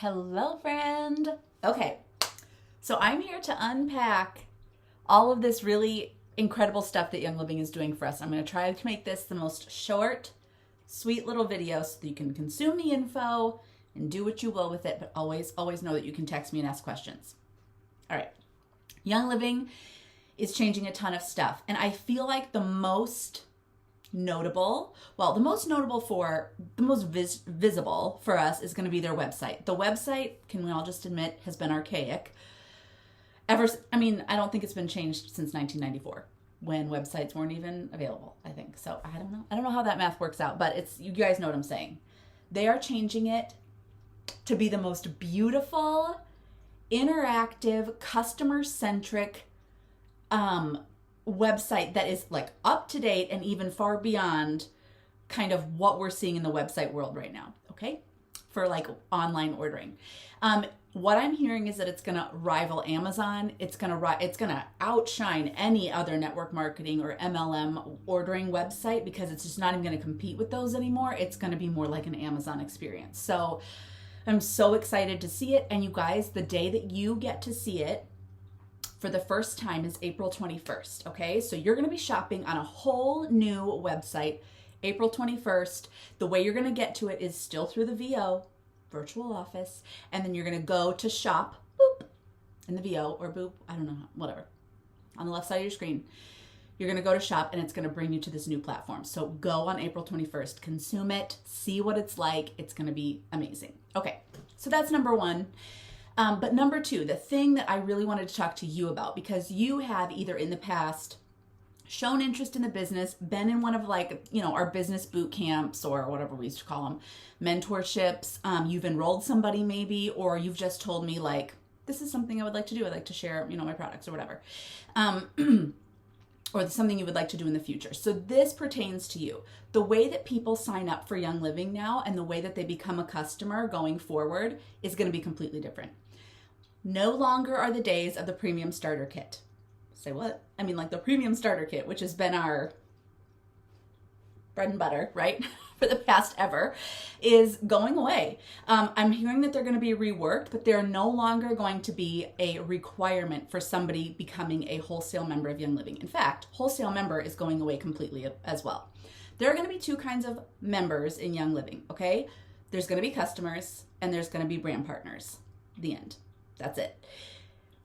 Hello, friend. Okay, so I'm here to unpack all of this really incredible stuff that Young Living is doing for us. I'm going to try to make this the most short, sweet little video so that you can consume the info and do what you will with it, but always know that you can text me and ask questions. All right, Young Living is changing a ton of stuff, and I feel like the most notable visible for us is going to be their website. The website, can we all just admit, has been archaic. I don't think it's been changed since 1994 when websites weren't even available, I think. So I don't know how that math works out, but you guys know what I'm saying. They are changing it to be the most beautiful, interactive, customer-centric website that is like up to date and even far beyond kind of what we're seeing in the website world right now, okay? For like online ordering. What I'm hearing is that it's going to rival Amazon. It's going to outshine any other network marketing or MLM ordering website because it's just not even going to compete with those anymore. It's going to be more like an Amazon experience. So I'm so excited to see it. And you guys, the day that you get to see it for the first time is April 21st, okay? So you're going to be shopping on a whole new website, April 21st. The way you're going to get to it is still through the VO, virtual office, and then you're going to go to shop, boop, in the VO, or boop, I don't know, whatever, on the left side of your screen. You're going to go to shop, and it's going to bring you to this new platform. So go on April 21st, consume it, see what it's like. It's going to be amazing. Okay, so that's number one. But number two, the thing that I really wanted to talk to you about, because you have either in the past shown interest in the business, been in one of our business boot camps or whatever we used to call them, mentorships, you've enrolled somebody maybe, or you've just told me like, this is something I would like to do. I'd like to share, my products or whatever. Or something you would like to do in the future. So this pertains to you. The way that people sign up for Young Living now and the way that they become a customer going forward is going to be completely different. No longer are the days of the premium starter kit. Say what? I mean, like the premium starter kit, which has been our bread and butter, right? For the past ever, is going away. I'm hearing that they're going to be reworked, but they're no longer going to be a requirement for somebody becoming a wholesale member of Young Living. In fact, wholesale member is going away completely as well. There are going to be two kinds of members in Young Living, okay? There's going to be customers and there's going to be brand partners. The end. That's it.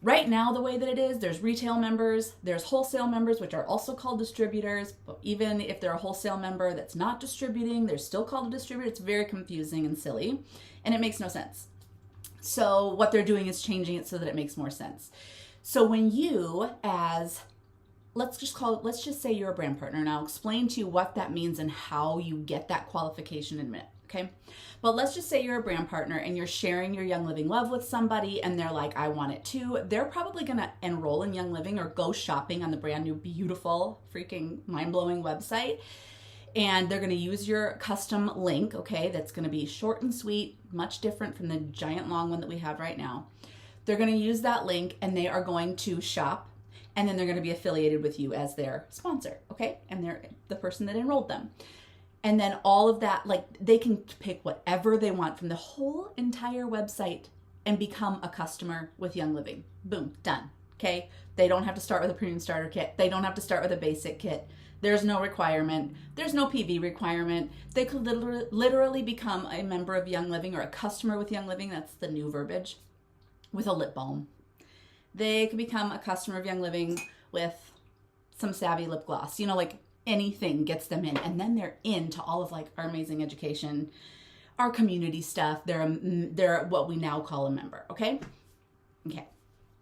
Right now, the way that it is, there's retail members, there's wholesale members, which are also called distributors. But even if they're a wholesale member that's not distributing, they're still called a distributor. It's very confusing and silly, and it makes no sense. So what they're doing is changing it so that it makes more sense. So when you, let's just say you're a brand partner, and I'll explain to you what that means and how you get that qualification in a minute. Okay. But let's just say you're a brand partner and you're sharing your Young Living love with somebody and they're like, I want it too. They're probably going to enroll in Young Living or go shopping on the brand new, beautiful, freaking mind-blowing website. And they're going to use your custom link, okay? That's going to be short and sweet, much different from the giant long one that we have right now. They're going to use that link and they are going to shop, and then they're going to be affiliated with you as their sponsor, okay? And they're the person that enrolled them. And then all of that, they can pick whatever they want from the whole entire website and become a customer with Young Living. Boom, done, okay? They don't have to start with a premium starter kit. They don't have to start with a basic kit. There's no requirement. There's no PV requirement. They could literally become a member of Young Living or a customer with Young Living. That's the new verbiage, with a lip balm. They could become a customer of Young Living with some savvy lip gloss, anything gets them in, and then they're into all of our amazing education, our community stuff. They're what we now call a member. Okay.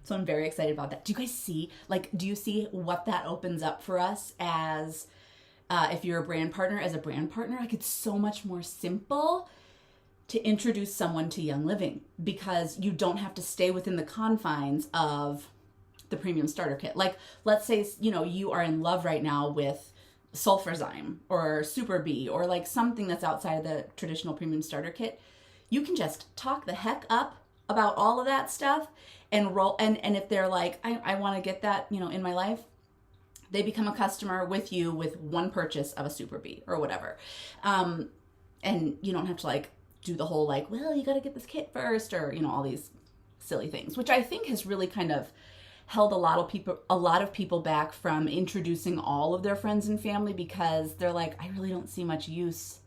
So I'm very excited about that. Do you guys see, do you see what that opens up for us as, if you're a brand partner, as a brand partner? It's so much more simple to introduce someone to Young Living because you don't have to stay within the confines of the premium starter kit. Let's say, you are in love right now with Sulfurzyme or Super B or something that's outside of the traditional premium starter kit. You can just talk the heck up about all of that stuff and roll. And if they're like, I want to get that, in my life, they become a customer with you with one purchase of a Super B or whatever. And you don't have to do the whole like, well, you got to get this kit first, or, you know, all these silly things, which I think has really kind of held a lot of people back from introducing all of their friends and family, because they're like, I really don't see much use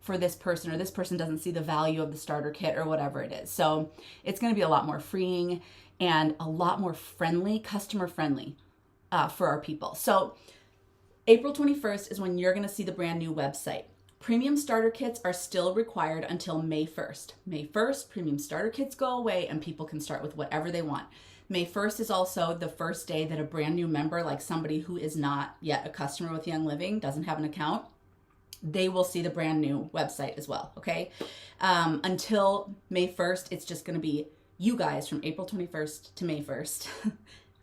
for this person, or this person doesn't see the value of the starter kit, or whatever it is. So it's going to be a lot more freeing and a lot more friendly, customer friendly for our people. So April 21st is when you're going to see the brand new website. Premium starter kits are still required until May 1st. May 1st, premium starter kits go away and people can start with whatever they want. May 1st is also the first day that a brand new member, like somebody who is not yet a customer with Young Living, doesn't have an account, they will see the brand new website as well, okay? Until May 1st, it's just going to be you guys from April 21st to May 1st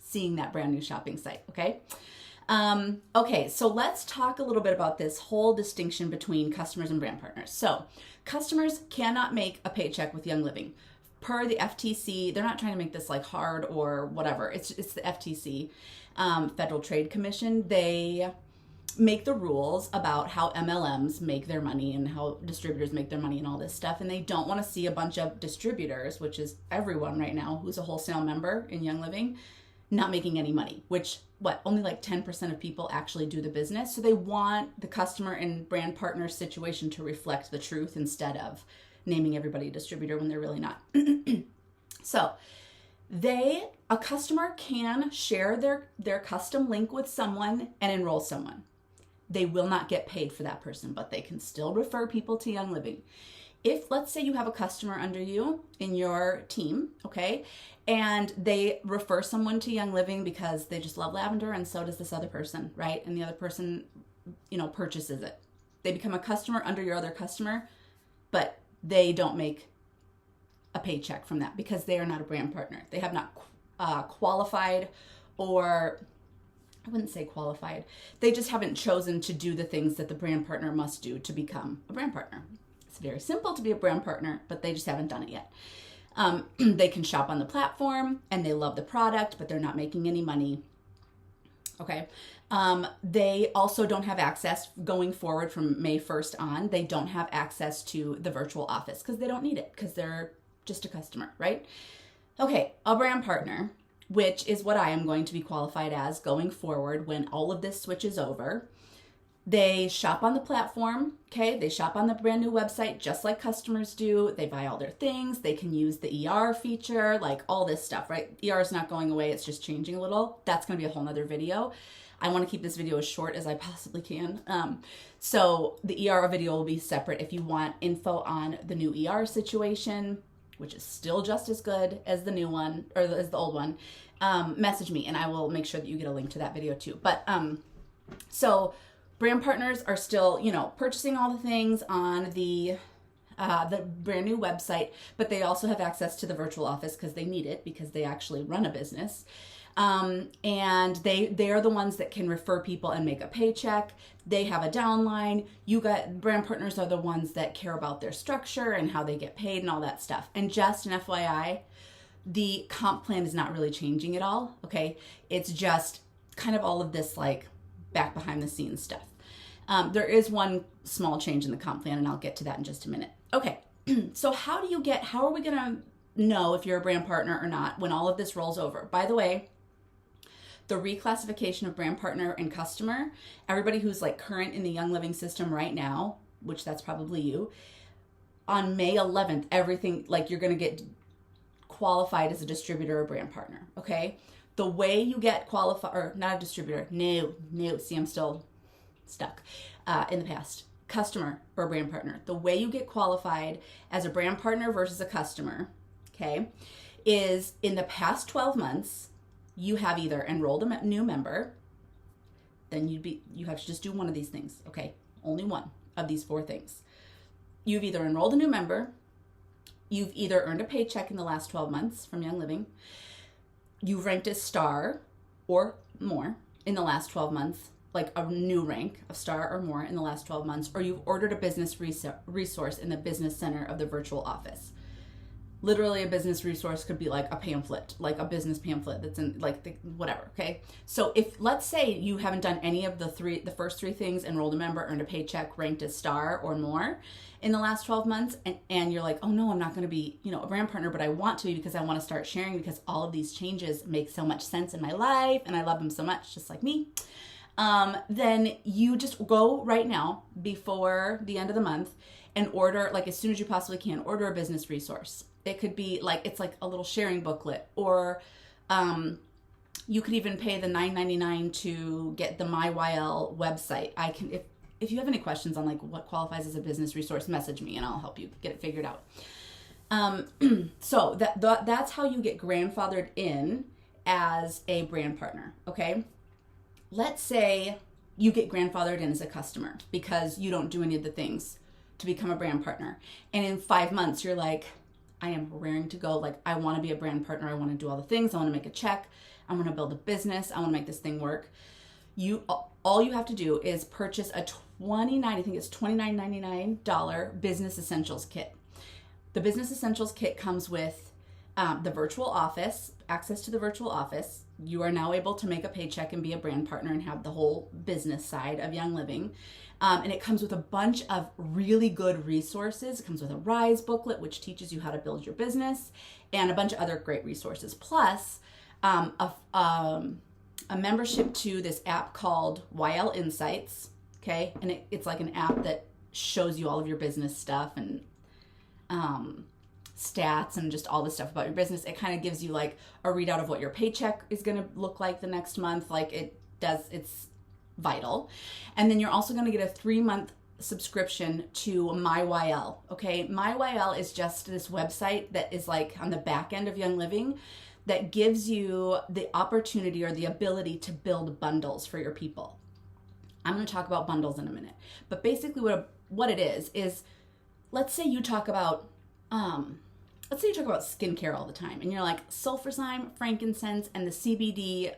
seeing that brand new shopping site, okay? Okay, so let's talk a little bit about this whole distinction between customers and brand partners. So customers cannot make a paycheck with Young Living. Per the FTC, they're not trying to make this like hard or whatever. It's the FTC, Federal Trade Commission. They make the rules about how MLMs make their money and how distributors make their money and all this stuff. And they don't want to see a bunch of distributors, which is everyone right now who's a wholesale member in Young Living, not making any money, which only like 10% of people actually do the business. So they want the customer and brand partner situation to reflect the truth instead of naming everybody a distributor when they're really not. So a customer can share their custom link with someone and enroll someone. They will not get paid for that person, but they can still refer people to Young Living. If, let's say, you have a customer under you in your team, okay, and they refer someone to Young Living because they just love lavender and so does this other person, right? And the other person, you know, purchases it. They become a customer under your other customer, but they don't make a paycheck from that because they are not a brand partner. They have not qualified, or I wouldn't say qualified. They just haven't chosen to do the things that the brand partner must do to become a brand partner. It's very simple to be a brand partner, but they just haven't done it yet. They can shop on the platform and they love the product, but they're not making any money. Okay. They also don't have access going forward from May 1st on. They don't have access to the virtual office because they don't need it because they're just a customer, right? Okay. A brand partner, which is what I am going to be qualified as going forward when all of this switches over. They shop on the platform, okay? They shop on the brand new website just like customers do. They buy all their things. They can use the ER feature, like all this stuff, right? ER is not going away. It's just changing a little. That's going to be a whole nother video. I want to keep this video as short as I possibly can. So the ER video will be separate. If you want info on the new ER situation, which is still just as good as the new one, or as the old one, message me and I will make sure that you get a link to that video too. But so brand partners are still, you know, purchasing all the things on the brand new website, but they also have access to the virtual office because they need it because they actually run a business. And they are the ones that can refer people and make a paycheck. They have a downline. Brand partners are the ones that care about their structure and how they get paid and all that stuff. And just an FYI, the comp plan is not really changing at all. Okay. It's just kind of all of this like back behind the scenes stuff. There is one small change in the comp plan and I'll get to that in just a minute. Okay. So how are we going to know if you're a brand partner or not when all of this rolls over? By the way, the reclassification of brand partner and customer, everybody who's like current in the Young Living system right now, which that's probably you, on May 11th, everything, like you're going to get qualified as a distributor or brand partner. Okay. The way you get qualified, or not a distributor, no, see, I'm still stuck in the past. Customer or brand partner. The way you get qualified as a brand partner versus a customer, okay, is in the past 12 months, you have either enrolled a new member, then you have to just do one of these things, okay? Only one of these 4 things. You've either enrolled a new member, you've either earned a paycheck in the last 12 months from Young Living, you've ranked a star or more in the last 12 months, like a new rank of star or more in the last 12 months, or you've ordered a business resource in the business center of the virtual office. Literally, a business resource could be like a pamphlet, like a business pamphlet that's in like whatever. Okay. So if, let's say you haven't done any of the first three things, enrolled a member, earned a paycheck, ranked a star or more in the last 12 months, and you're like, oh no, I'm not going to be, a brand partner, but I want to be because I want to start sharing because all of these changes make so much sense in my life and I love them so much, just like me. Then you just go right now before the end of the month and order, like as soon as you possibly can, order a business resource. It could be like, it's like a little sharing booklet, or you could even pay the $9.99 to get the MyYL website. If you have any questions on like what qualifies as a business resource, message me and I'll help you get it figured out. So that's how you get grandfathered in as a brand partner. Okay. Let's say you get grandfathered in as a customer because you don't do any of the things to become a brand partner. And in 5 months, you're like, I am raring to go. Like, I want to be a brand partner. I want to do all the things. I want to make a check. I want to build a business. I want to make this thing work. All you have to do is purchase a $29.99 business essentials kit. The business essentials kit comes with the virtual office, access to the virtual office. You are now able to make a paycheck and be a brand partner and have the whole business side of Young Living. And it comes with a bunch of really good resources. It comes with a Rise booklet, which teaches you how to build your business, and a bunch of other great resources. Plus, a membership to this app called YL Insights. Okay, and it's like an app that shows you all of your business stuff and stats and just all this stuff about your business. It kind of gives you like a readout of what your paycheck is going to look like the next month. Like it's vital. And then you're also going to get a 3-month subscription to MyYL. Okay, MyYL is just this website that is like on the back end of Young Living that gives you the opportunity or the ability to build bundles for your people. I'm going to talk about bundles in a minute, but basically what it is let's say you talk about skincare all the time, and you're like sulfurzyme, frankincense, and the CBD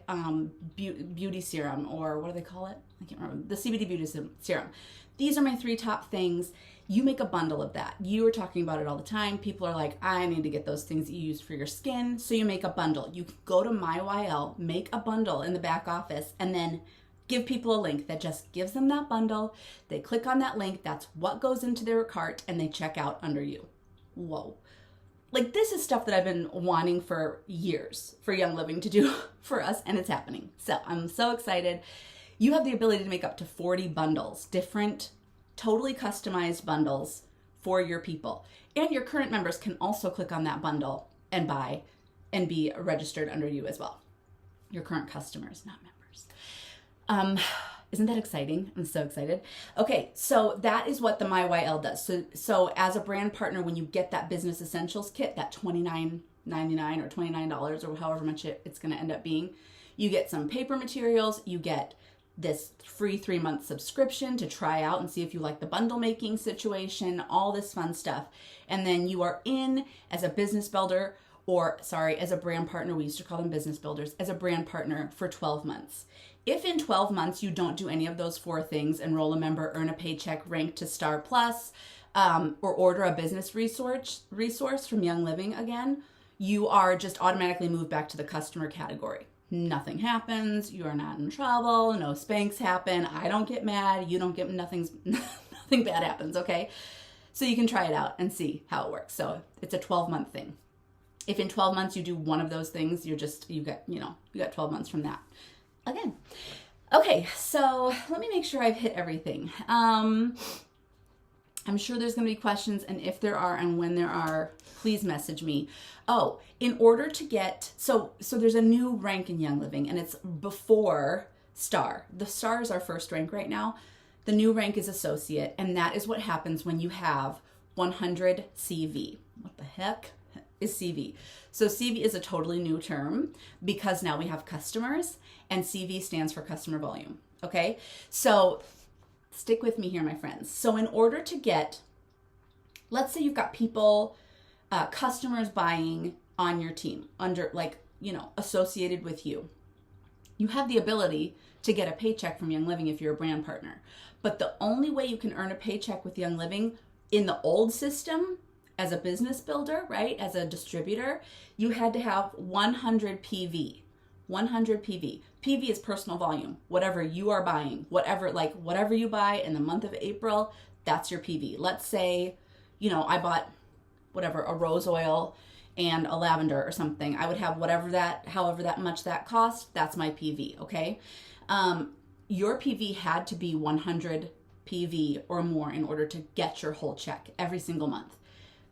beauty serum, or what do they call it? I can't remember. The CBD beauty serum. These are my 3 top things. You make a bundle of that. You are talking about it all the time. People are like, I need to get those things that you use for your skin. So you make a bundle. You go to MyYL, make a bundle in the back office, and then give people a link that just gives them that bundle. They click on that link. That's what goes into their cart, and they check out under you. Whoa. Like, this is stuff that I've been wanting for years for Young Living to do for us, and it's happening. So I'm so excited. You have the ability to make up to 40 bundles, different, totally customized bundles for your people. And your current members can also click on that bundle and buy and be registered under you as well. Your current customers, not members. Isn't that exciting? I'm so excited. Okay, so that is what the MyYL does. So as a brand partner, when you get that business essentials kit, that $29.99 or $29 or however much it's going to end up being, you get some paper materials, you get this free 3-month subscription to try out and see if you like the bundle making situation, all this fun stuff. And then you are in as a business builder, as a brand partner. We used to call them business builders, as a brand partner for 12 months. If in 12 months you don't do any of those 4 things, enroll a member, earn a paycheck, rank to Star Plus, or order a business resource from Young Living again, you are just automatically moved back to the customer category. Nothing happens. You are not in trouble. No spanks happen. I don't get mad. You don't get nothing bad happens. Okay. So you can try it out and see how it works. So it's a 12-month thing. If in 12 months you do one of those things, you got 12 months from that. Again. Okay, so let me make sure I've hit everything. I'm sure there's going to be questions, and if there are and when there are, please message me. Oh, in order to get, so there's a new rank in Young Living, and it's before Star. The Star is our first rank right now. The new rank is Associate, and that is what happens when you have 100 CV. What the heck is CV? So CV is a totally new term because now we have customers, and CV stands for customer volume. Okay, so stick with me here, my friends. So in order to get, let's say you've got people, customers buying on your team associated with you. You have the ability to get a paycheck from Young Living if you're a brand partner. But the only way you can earn a paycheck with Young Living in the old system, as a business builder, right? As a distributor, you had to have 100 PV. 100 PV. PV is personal volume. Whatever you are buying, whatever you buy in the month of April, that's your PV. Let's say, I bought a rose oil and a lavender or something. I would have however that much that cost, that's my PV, okay? Your PV had to be 100 PV or more in order to get your whole check every single month.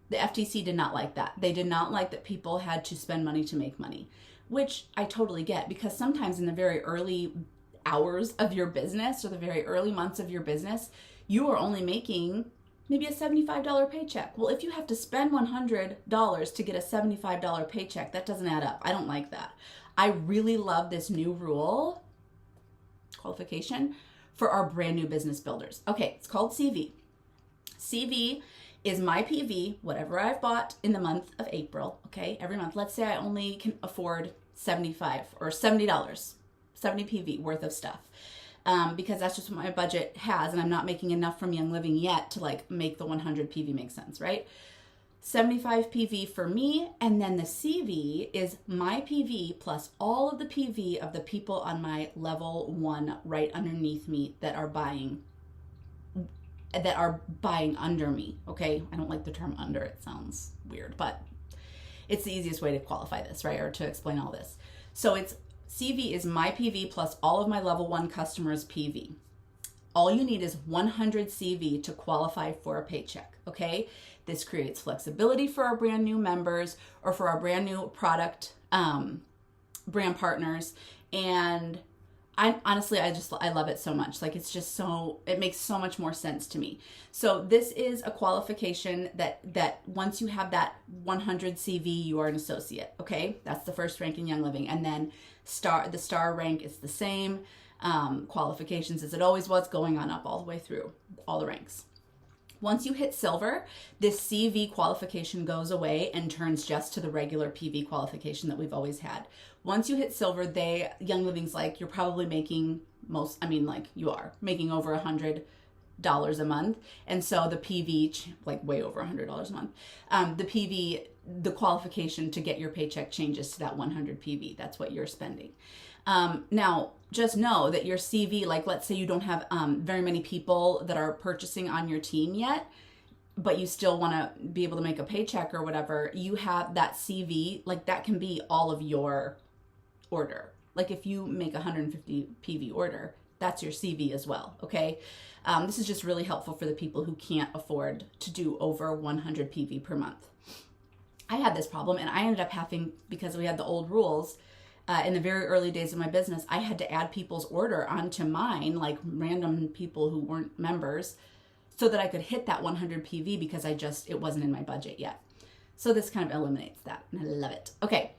The FTC did not like that. They did not like that people had to spend money to make money, which I totally get, because sometimes in the very early hours of your business or the very early months of your business, you are only making maybe a $75 paycheck. Well, if you have to spend $100 to get a $75 paycheck, that doesn't add up. I don't like that. I really love this new rule, qualification, for our brand new business builders. Okay, it's called CV. CV is my PV, whatever I've bought in the month of April, okay, every month. Let's say I only can afford $75 or $70, 70 PV worth of stuff. Because that's just what my budget has, and I'm not making enough from Young Living yet to make the 100 PV make sense, right? 75 PV for me, and then the CV is my PV plus all of the PV of the people on my level 1 right underneath me that are buying under me, okay? I don't like the term under, it sounds weird, but it's the easiest way to qualify this, right? Or to explain all this. So it's CV is my PV plus all of my level 1 customers' PV. All you need is 100 CV to qualify for a paycheck, okay? This creates flexibility for our brand new members or for our brand new product brand partners. And I love it so much. It makes so much more sense to me. So this is a qualification that once you have that 100 CV, you are an associate, okay? That's the first rank in Young Living. And then the star rank is the same qualifications as it always was, going on up all the way through all the ranks. Once you hit silver, this CV qualification goes away and turns just to the regular PV qualification that we've always had. Once you hit silver, Young Living's you're probably making you are making over $100 a month. And so the PV, way over $100 a month, the PV, the qualification to get your paycheck changes to that 100 PV. That's what you're spending. Now, just know that your CV, let's say you don't have very many people that are purchasing on your team yet, but you still want to be able to make a paycheck or whatever, you have that CV, that can be all of your order. If you make 150 PV order, that's your CV as well, okay? This is just really helpful for the people who can't afford to do over 100 PV per month. I had this problem, and I ended up having, because we had the old rules, in the very early days of my business, I had to add people's order onto mine, random people who weren't members, so that I could hit that 100 PV because it wasn't in my budget yet. So this kind of eliminates that, and I love it. Okay,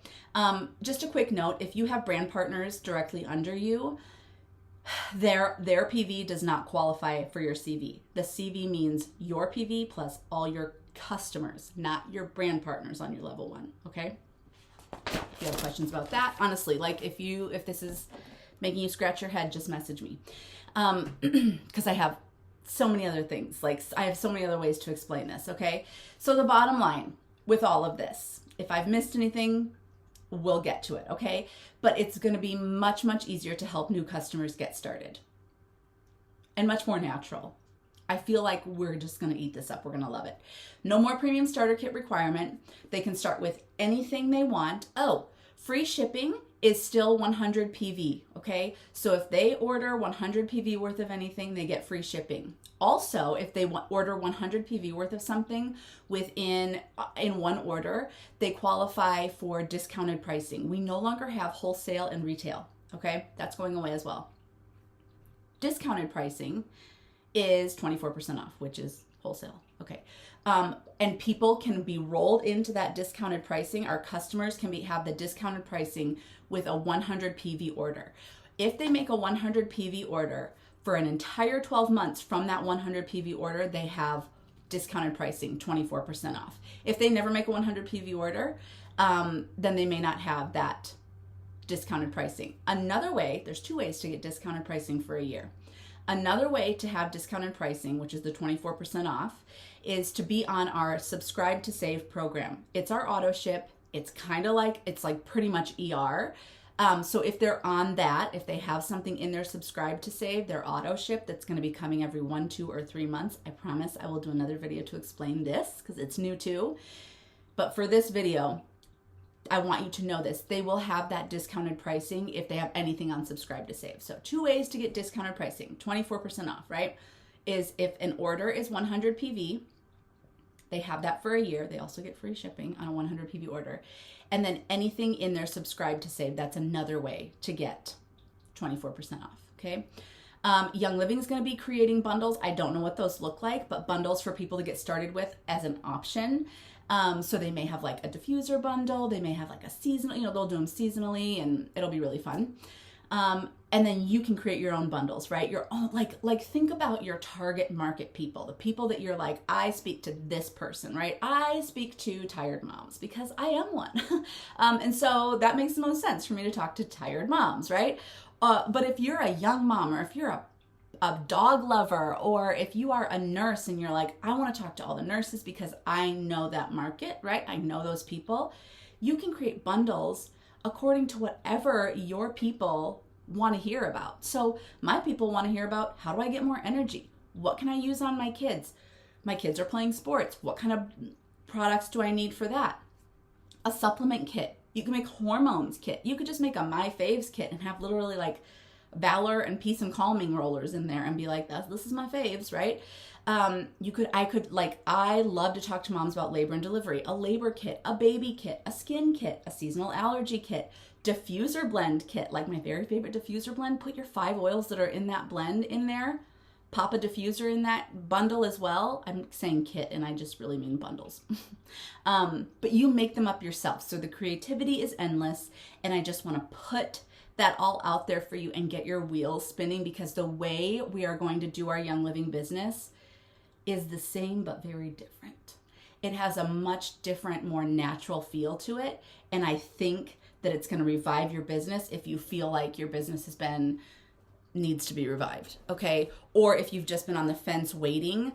just a quick note, if you have brand partners directly under you, their PV does not qualify for your CV. The CV means your PV plus all your customers, not your brand partners on your level 1, okay? If you have questions about that, honestly, if this is making you scratch your head, just message me. Because I have so many other things. I have so many other ways to explain this, okay? So the bottom line with all of this, if I've missed anything, we'll get to it, okay? But it's going to be much, much easier to help new customers get started. And much more natural. I feel like we're just going to eat this up. We're going to love it. No more premium starter kit requirement. They can start with anything they want. Oh, free shipping is still 100 PV, okay? So if they order 100 PV worth of anything, they get free shipping. Also, if they order 100 PV worth of something in one order, they qualify for discounted pricing. We no longer have wholesale and retail, okay? That's going away as well. Discounted pricing is 24% off, which is wholesale. Okay. And people can be rolled into that discounted pricing. Our customers can have the discounted pricing with a 100 PV order. If they make a 100 PV order for an entire 12 months from that 100 PV order, they have discounted pricing, 24% off. If they never make a 100 PV order, then they may not have that discounted pricing. Another way, there's 2 ways to get discounted pricing for a year. Another way to have discounted pricing, which is the 24% off, is to be on our subscribe to save program. It's our auto ship. It's like pretty much ER. So if they're on that, if they have something in their subscribe to save, their auto ship that's going to be coming every 1, 2, or 3 months, I promise I will do another video to explain this because it's new too. But for this video, I want you to know this. They will have that discounted pricing if they have anything on subscribe to save. So 2 ways to get discounted pricing, 24% off, right? Is if an order is 100 PV, they have that for a year. They also get free shipping on a 100 PV order. And then anything in their subscribe to save, that's another way to get 24% off, okay? Young Living is going to be creating bundles. I don't know what those look like, but bundles for people to get started with as an option. So they may have like a diffuser bundle. They may have like a seasonal, they'll do them seasonally and it'll be really fun. And then you can create your own bundles, right? Your own, like think about your target market people, the people that you're like, I speak to this person, right? I speak to tired moms because I am one. And so that makes the most sense for me to talk to tired moms, right? But if you're a young mom, or if you're a dog lover, or if you are a nurse and you're like, I want to talk to all the nurses because I know that market, right? I know those people. You can create bundles according to whatever your people want to hear about. So my people want to hear about, how do I get more energy? What can I use on my kids? My kids are playing sports. What kind of products do I need for that? A supplement kit. You can make hormones kit. You could just make a My Faves kit and have literally like Valor and Peace and Calming rollers in there and be like, this is my faves, right? I love to talk to moms about labor and delivery, a labor kit, a baby kit, a skin kit, a seasonal allergy kit, diffuser blend kit, like my very favorite diffuser blend. Put your 5 oils that are in that blend in there. Pop a diffuser in that bundle as well. I'm saying kit and I just really mean bundles. But you make them up yourself. So the creativity is endless, and I just want to put that all out there for you and get your wheels spinning, because the way we are going to do our Young Living business is the same but very different. It has a much different, more natural feel to it, and I think that it's going to revive your business if you feel like your business needs to be revived, okay? Or if you've just been on the fence waiting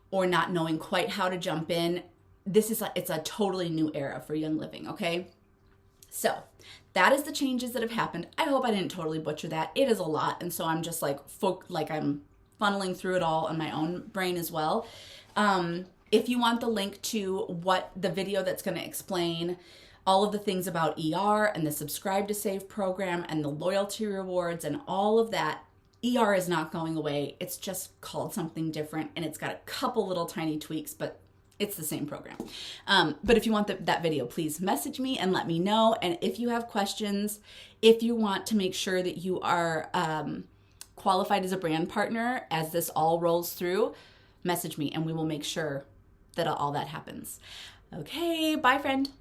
or not knowing quite how to jump in, it's a totally new era for Young Living, okay? So that is the changes that have happened. I hope I didn't totally butcher that. It is a lot, and so I'm just like I'm funneling through it all in my own brain as well. If you want the link to what the video that's going to explain all of the things about ER and the subscribe to save program and the loyalty rewards and all of that, ER is not going away. It's just called something different, and it's got a couple little tiny tweaks, but it's the same program. But if you want that video, please message me and let me know. And if you have questions, if you want to make sure that you are qualified as a brand partner as this all rolls through, message me and we will make sure that all that happens. Okay, bye friend.